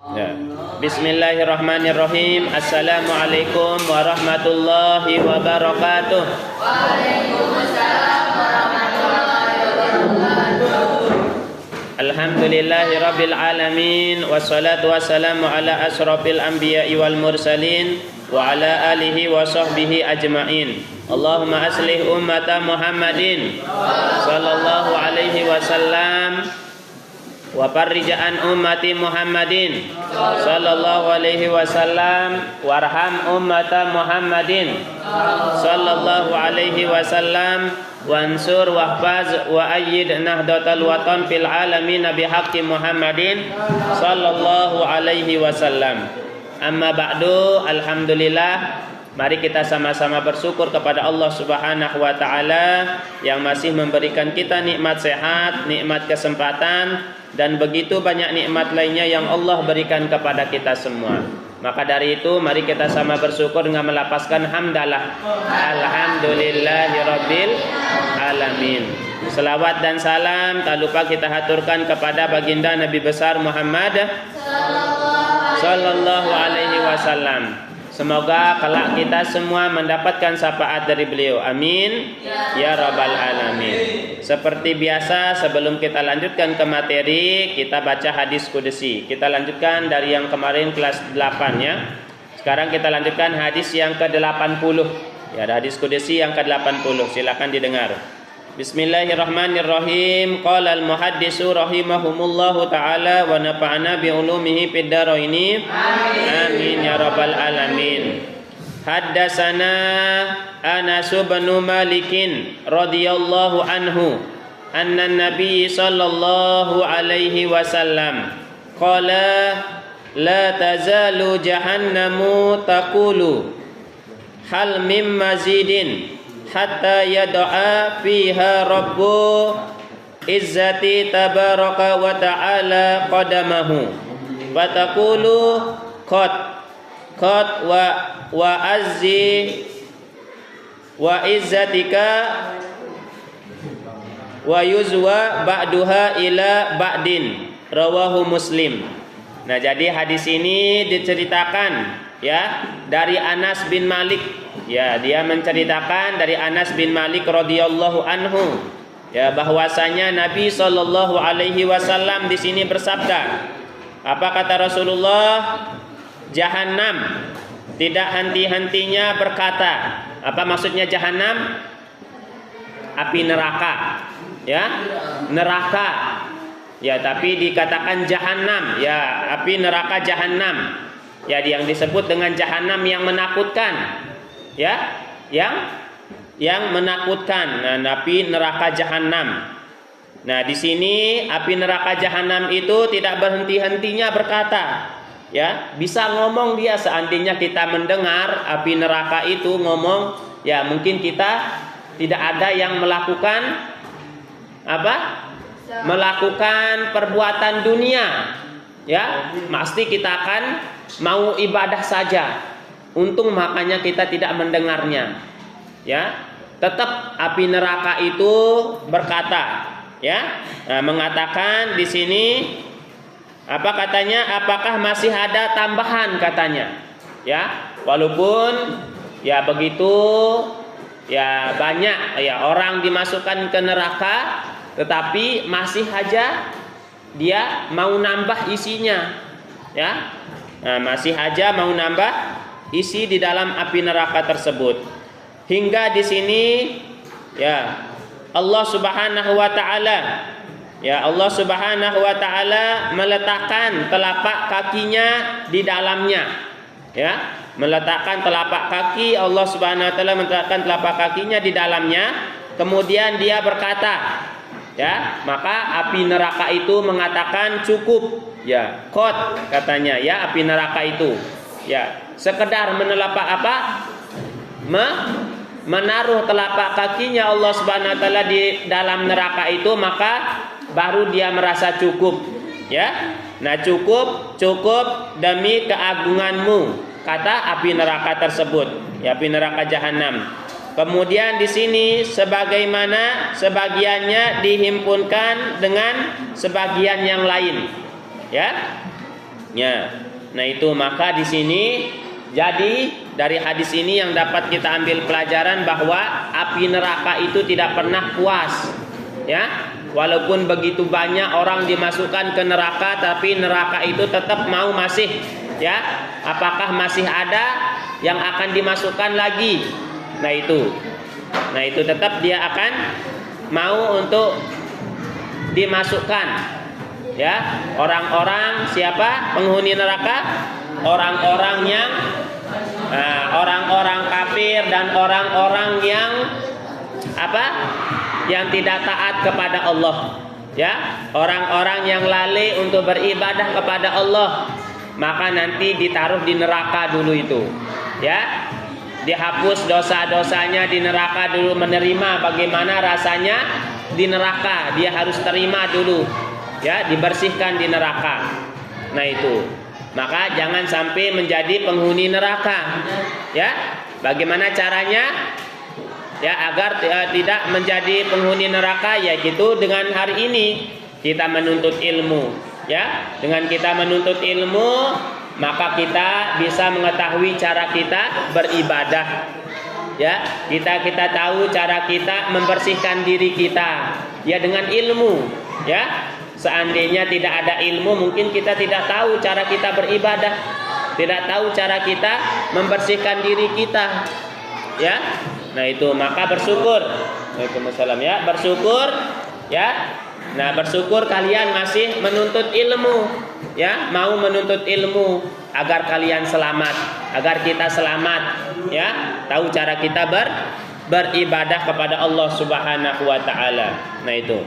Ya. Bismillahirrahmanirrahim. Assalamualaikum warahmatullahi wabarakatuh. Waalaikumsalam warahmatullahi wabarakatuh. Alhamdulillahi rabbil alamin. Wassalatu wassalamu ala asrafil anbiya'i wal mursalin wa ala alihi wa sahbihi ajma'in. Allahumma aslih ummata Muhammadin sallallahu alaihi wasallam wa farrij'an ummati Muhammadin sallallahu alaihi wasallam warham ummata Muhammadin sallallahu alaihi wasallam wansur wahfaz wa ayyid nahdatal watan fil alamin bihaqqi Muhammadin sallallahu alaihi wasallam. Amma ba'du, alhamdulillah. Mari kita sama-sama bersyukur kepada Allah Subhanahu wa taala yang masih memberikan kita nikmat sehat, nikmat kesempatan, dan begitu banyak nikmat lainnya yang Allah berikan kepada kita semua. Maka dari itu mari kita sama bersyukur dengan melapaskan hamdalah. Alhamdulillahirabbil alamin. Selawat dan salam tak lupa kita haturkan kepada baginda Nabi besar Muhammad sallallahu alaihi wasallam. Semoga kelak kita semua mendapatkan syafaat dari beliau. Amin ya rabbal alamin. Seperti biasa, sebelum kita lanjutkan ke materi, kita baca hadis qudsi. Kita lanjutkan dari yang kemarin kelas 8 ya. Sekarang kita lanjutkan hadis yang ke-80. Ya, ada hadis qudsi yang ke-80. Silakan didengar. Bismillahirrahmanirrahim. Qala al-muhaddisu rahimahumullahu ta'ala wa nafa'ana bi ulumihi fid dharaini. Amin ya rabbal alamin. Haddatsana Anas bin Malik radhiyallahu anhu anna an-nabiy sallallahu alaihi wasallam qala la tazalu jahannamu taqulu hal mim mazidin hatta yad'a fiha rabbu izzati tabaraka wa ta'ala qadamahu fataqulu qad wa azzi wa izzatika wa yuzwa ba'duha ila ba'din, rawahu Muslim. Nah, jadi hadis ini diceritakan ya dari Anas bin Malik. Ya, dia menceritakan dari Anas bin Malik radhiyallahu anhu ya bahwasanya Nabi sallallahu alaihi wasallam di sini bersabda. Apa kata Rasulullah? Jahannam tidak henti-hentinya berkata. Apa maksudnya jahannam? Api neraka. Ya, neraka. Ya, tapi dikatakan jahannam. Ya, api neraka jahannam. Ya, yang disebut dengan jahannam yang menakutkan. Ya, yang menakutkan. Nah, api neraka jahanam. Nah, di sini api neraka jahanam itu tidak berhenti-hentinya berkata. Ya, bisa ngomong dia seandainya kita mendengar api neraka itu ngomong, ya mungkin kita tidak ada yang melakukan apa? Melakukan perbuatan dunia. Ya, pasti kita akan mau ibadah saja. Untung makanya kita tidak mendengarnya. Ya, tetap api neraka itu berkata, ya, mengatakan di sini apa katanya? Apakah masih ada tambahan katanya? Ya, walaupun ya begitu ya banyak ya orang dimasukkan ke neraka, tetapi masih aja dia mau nambah isinya. Ya, masih aja mau nambah isi di dalam api neraka tersebut. Hingga di sini ya Allah Subhanahu wa taala meletakkan telapak kakinya di dalamnya. Ya, meletakkan telapak kaki, Allah Subhanahu wa taala meletakkan telapak kakinya di dalamnya. Kemudian dia berkata, ya, maka api neraka itu mengatakan cukup. Ya, qad katanya ya api neraka itu. Ya, sekedar menelapak apa? Menaruh telapak kakinya Allah Subhanahu wa taala di dalam neraka itu, maka baru dia merasa cukup. Ya. Nah, cukup demi keagunganmu, kata api neraka tersebut. Ya, api neraka jahanam. Kemudian di sini sebagaimana sebagiannya dihimpunkan dengan sebagian yang lain. Ya. Ya. Nah itu maka di sini jadi dari hadis ini yang dapat kita ambil pelajaran bahwa api neraka itu tidak pernah puas. Ya. Walaupun begitu banyak orang dimasukkan ke neraka, tapi neraka itu tetap mau masih, ya. Apakah masih ada yang akan dimasukkan lagi? Nah itu tetap dia akan mau untuk dimasukkan. Ya, orang-orang siapa penghuni neraka? Orang-orang yang orang-orang kafir dan orang-orang yang apa? Yang tidak taat kepada Allah. Ya, orang-orang yang lalai untuk beribadah kepada Allah, maka nanti ditaruh di neraka dulu itu. Ya, dihapus dosa-dosanya di neraka dulu, menerima bagaimana rasanya di neraka, dia harus terima dulu. Ya, dibersihkan di neraka. Nah itu. Maka jangan sampai menjadi penghuni neraka. Ya, bagaimana caranya? Ya, agar tidak menjadi penghuni neraka, yaitu dengan hari ini kita menuntut ilmu. Ya, dengan kita menuntut ilmu, maka kita bisa mengetahui cara kita beribadah. Ya, kita tahu cara kita membersihkan diri kita. Ya, dengan ilmu. Ya, seandainya tidak ada ilmu, mungkin kita tidak tahu cara kita beribadah, tidak tahu cara kita membersihkan diri kita. Ya, nah itu maka bersyukur. Waalaikumsalam ya, bersyukur. Ya, nah bersyukur kalian masih menuntut ilmu. Ya, mau menuntut ilmu agar kalian selamat, agar kita selamat. Ya, tahu cara kita beribadah kepada Allah Subhanahu wa taala. Nah itu.